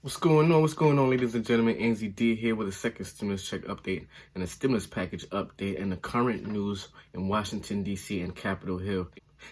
What's going on? What's going on, ladies and gentlemen? NZD here with a second stimulus check update and a stimulus package update and the current news in Washington, D.C. and Capitol Hill.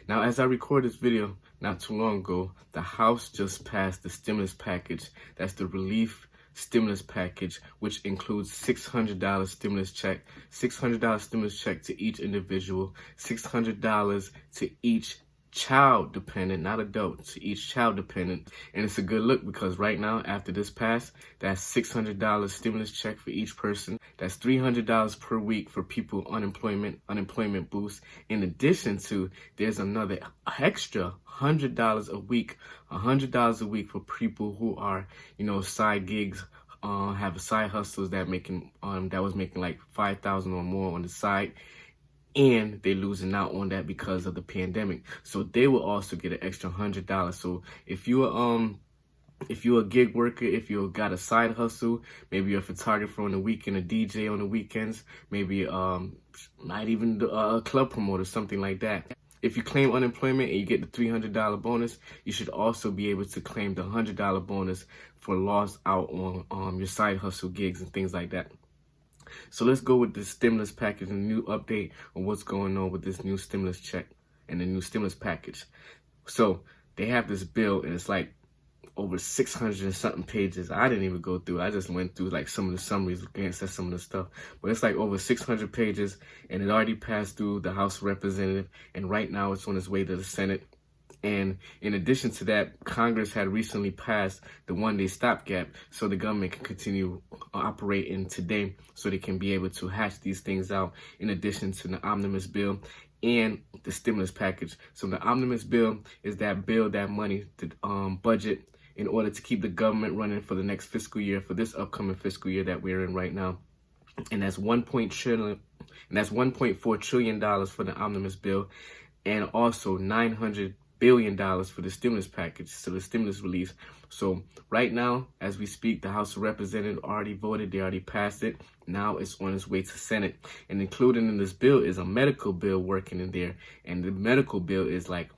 Now, as I record this video not too long ago, the House just passed the stimulus package. That's the relief stimulus package, which includes $600 stimulus check, $600 stimulus check to each individual, $600 to each child dependent, not adult, to each child dependent. And it's a good look because right now, after this pass, that's $600 stimulus check for each person. That's $300 per week for people unemployment boost. In addition to, there's another extra $100 a week, $100 a week for people who are, side gigs, have side hustles that was making like $5,000 or more on the side. And they're losing out on that because of the pandemic. So they will also get an extra $100. So if you're a gig worker, if you got a side hustle, maybe you're a photographer on the weekend, a DJ on the weekends, maybe not even a club promoter, something like that. If you claim unemployment and you get the $300 bonus, you should also be able to claim the $100 bonus for loss out on your side hustle gigs and things like that. So let's go with the stimulus package and a new update on what's going on with this new stimulus check and the new stimulus package. So they have this bill and it's like over 600 and something pages. I didn't even go through. I just went through like some of the summaries, glanced at some of the stuff. But it's like over 600 pages and it already passed through the House of Representatives. And right now it's on its way to the Senate. And in addition to that, Congress had recently passed the one-day stopgap so the government can continue operating today so they can be able to hash these things out in addition to the omnibus bill and the stimulus package. So the omnibus bill is that bill, that money, the budget in order to keep the government running for the next fiscal year, for this upcoming fiscal year that we're in right now. And that's $1.4 trillion for the omnibus bill and also $900 billion for the stimulus package, so the stimulus release. So right now, as we speak, the House of Representatives already voted, they already passed it. Now it's on its way to Senate. And included in this bill is a medical bill working in there. And the medical bill is like,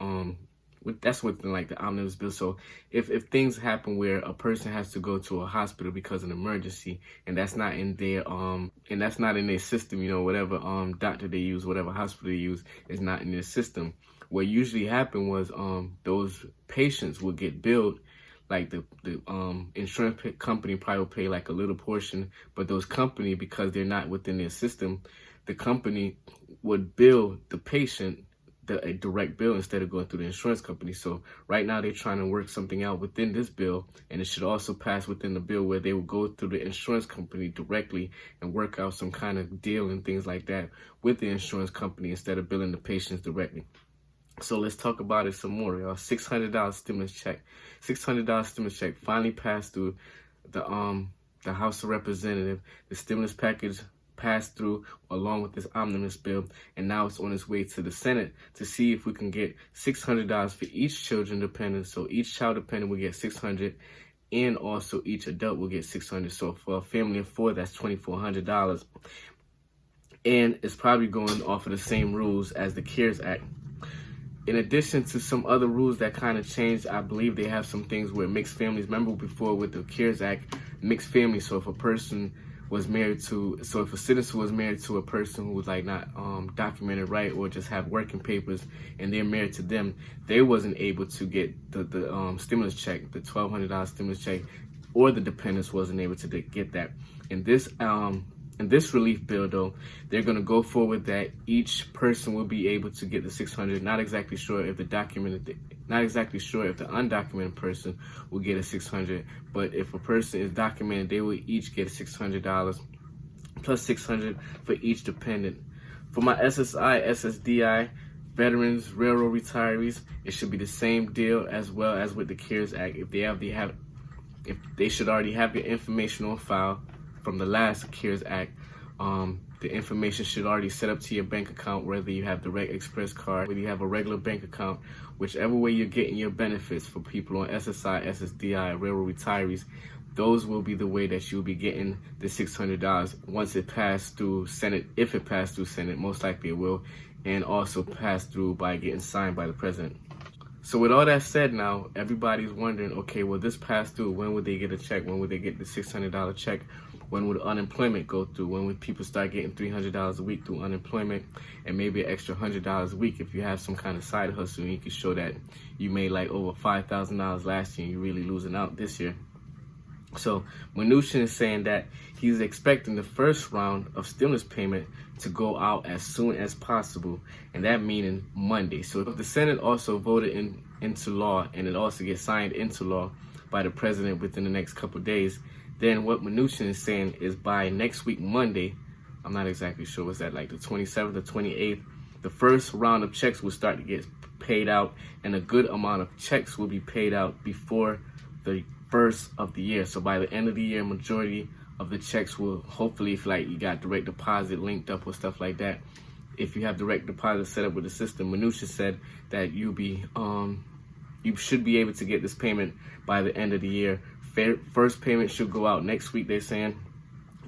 that's within like the omnibus bill. So if things happen where a person has to go to a hospital because of an emergency and that's not in their system, whatever doctor they use, whatever hospital they use is not in their system. What usually happened was those patients would get billed, like the insurance company probably will pay like a little portion, but those companies, because they're not within their system, the company would bill the patient a direct bill instead of going through the insurance company. So right now they're trying to work something out within this bill, and it should also pass within the bill where they will go through the insurance company directly and work out some kind of deal and things like that with the insurance company instead of billing the patients directly. So let's talk about it some more, y'all. $600 stimulus check. $600 stimulus check finally passed through the House of Representatives. The stimulus package passed through along with this omnibus bill, and now it's on its way to the Senate to see if we can get $600 for each children dependent. So each child dependent will get $600, and also each adult will get $600. So for a family of four, that's $2,400. And it's probably going off of the same rules as the CARES Act. In addition to some other rules that kind of changed, I believe they have some things where mixed families, remember before with the CARES Act, mixed families. So if a person was married to, so if a citizen was married to a person who was like not documented right or just have working papers and they're married to them, they wasn't able to get the stimulus check, the $1,200 stimulus check, or the dependents wasn't able to get that. In this relief bill, though, they're going to go forward that each person will be able to get the $600. Not exactly sure if the undocumented person will get a $600, but if a person is documented, they will each get $600 plus $600 for each dependent. For my SSI, SSDI, veterans, railroad retirees, it should be the same deal as well as with the CARES Act. If they should already have your information on file from the last CARES Act. The information should already set up to your bank account, whether you have Direct Express card, whether you have a regular bank account, whichever way you're getting your benefits for people on SSI, SSDI, railroad retirees, those will be the way that you'll be getting the $600 once it passed through Senate. If it passed through Senate, most likely it will, and also pass through by getting signed by the president. So with all that said, now everybody's wondering, okay, well, this passed through. When would they get a check? When would they get the $600 check? When would unemployment go through? When would people start getting $300 a week through unemployment, and maybe an extra $100 a week if you have some kind of side hustle and you can show that you made like over $5,000 last year and you're really losing out this year? So Mnuchin is saying that he's expecting the first round of stimulus payment to go out as soon as possible, and that meaning Monday. So if the Senate also voted into law, and it also gets signed into law by the president within the next couple of days, then what Mnuchin is saying is by next week, Monday, I'm not exactly sure, was that like the 27th or 28th, the first round of checks will start to get paid out, and a good amount of checks will be paid out before the first of the year. So by the end of the year, majority of the checks will, hopefully, if like you got direct deposit linked up or stuff like that, if you have direct deposit set up with the system, Mnuchin said that you should be able to get this payment by the end of the year. First payment should go out next week, they're saying.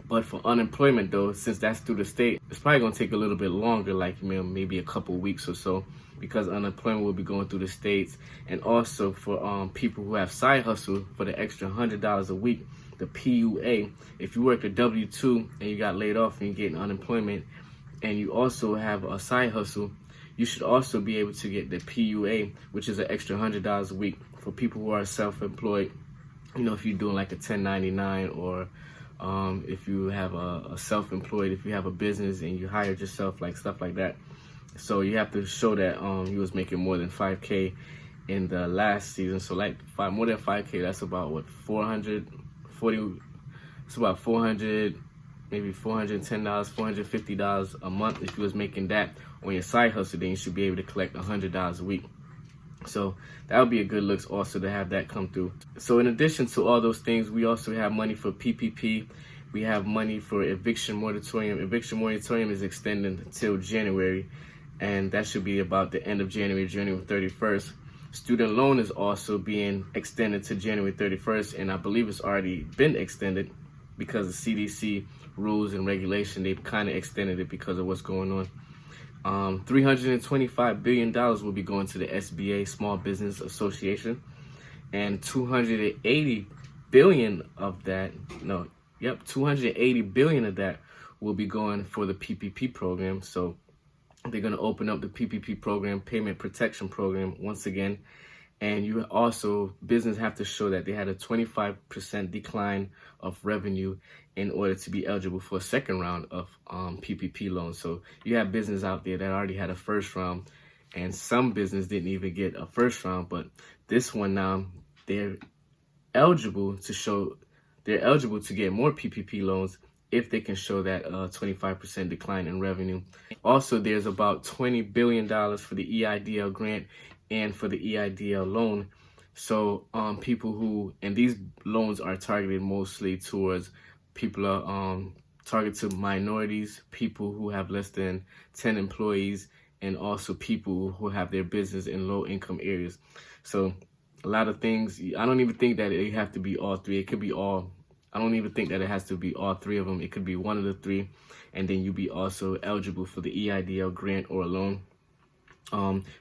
But for unemployment, though, since that's through the state, it's probably going to take a little bit longer, like maybe a couple weeks or so, because unemployment will be going through the states. And also for people who have side hustle, for the extra $100 a week, the PUA, if you work a W-2 and you got laid off and you're getting unemployment, and you also have a side hustle, you should also be able to get the PUA, which is an extra $100 a week for people who are self-employed. If you're doing like a 1099, or if you have a self-employed, if you have a business and you hired yourself, like stuff like that. So you have to show that you was making more than 5K in the last season. So like more than 5K, that's about what, 440, it's about 400, maybe $410, $450 a month. If you was making that on your side hustle, then you should be able to collect $100 a week. So that would be a good look also to have that come through. So in addition to all those things, we also have money for PPP. We have money for eviction moratorium. Eviction moratorium is extended until January, and that should be about the end of January 31st. Student loan is also being extended to January 31st, and I believe it's already been extended because of CDC rules and regulation. They've kind of extended it because of what's going on. $325 billion will be going to the SBA, Small Business Association, and 280 billion of that, $280 billion of that will be going for the PPP program. So they're going to open up the PPP program, Payment Protection Program, once again. And you also, business have to show that they had a 25% decline of revenue in order to be eligible for a second round of PPP loans. So you have business out there that already had a first round, and some business didn't even get a first round. But this one now, they're eligible to get more PPP loans if they can show that 25% decline in revenue. Also, there's about $20 billion for the EIDL grant and for the EIDL loan. So people who, and these loans are targeted mostly towards people, targeted to minorities, people who have less than 10 employees, and also people who have their business in low income areas. So a lot of things, I don't even think that it have to be all three. It could be all, I don't even think that it has to be all three of them. It could be one of the three, and then you be also eligible for the EIDL grant or loan.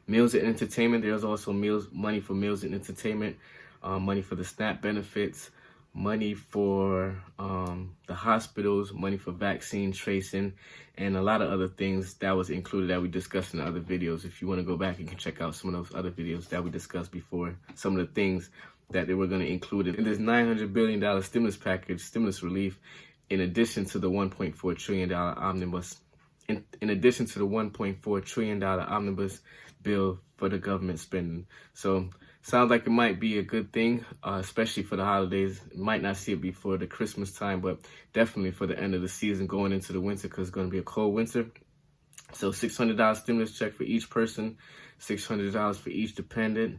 Meals and entertainment, there's also money for meals and entertainment, money for the SNAP benefits, money for the hospitals, money for vaccine tracing, and a lot of other things that was included that we discussed in other videos. If you want to go back, you can check out some of those other videos that we discussed before, some of the things that they were going to include in this $900 billion stimulus package, stimulus relief, in addition to the $1.4 trillion omnibus. In addition to the $1.4 trillion omnibus bill for the government spending. So sounds like it might be a good thing, especially for the holidays. Might not see it before the Christmas time, but definitely for the end of the season going into the winter, because it's going to be a cold winter. So $600 stimulus check for each person, $600 for each dependent,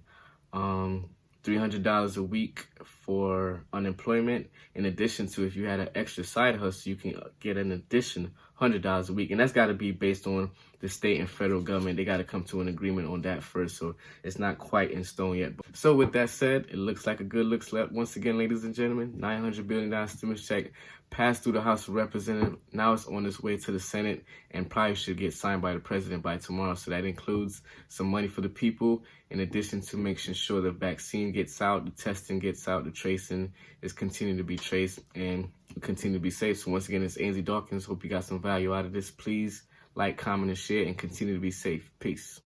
$300 a week for unemployment. In addition to, if you had an extra side hustle, you can get an addition $100 a week. And that's got to be based on the state and federal government, they got to come to an agreement on that first. So it's not quite in stone yet. So with that said, it looks like a good look. Once again, ladies and gentlemen, $900 billion stimulus check passed through the House of Representatives. Now it's on its way to the Senate and probably should get signed by the president by tomorrow. So that includes some money for the people, in addition to making sure the vaccine gets out, the testing gets out, the tracing is continuing to be traced, and continue to be safe. So once again, it's Ainsley Dawkins. Hope you got some value out of this. Please like, comment, and share, and continue to be safe. Peace.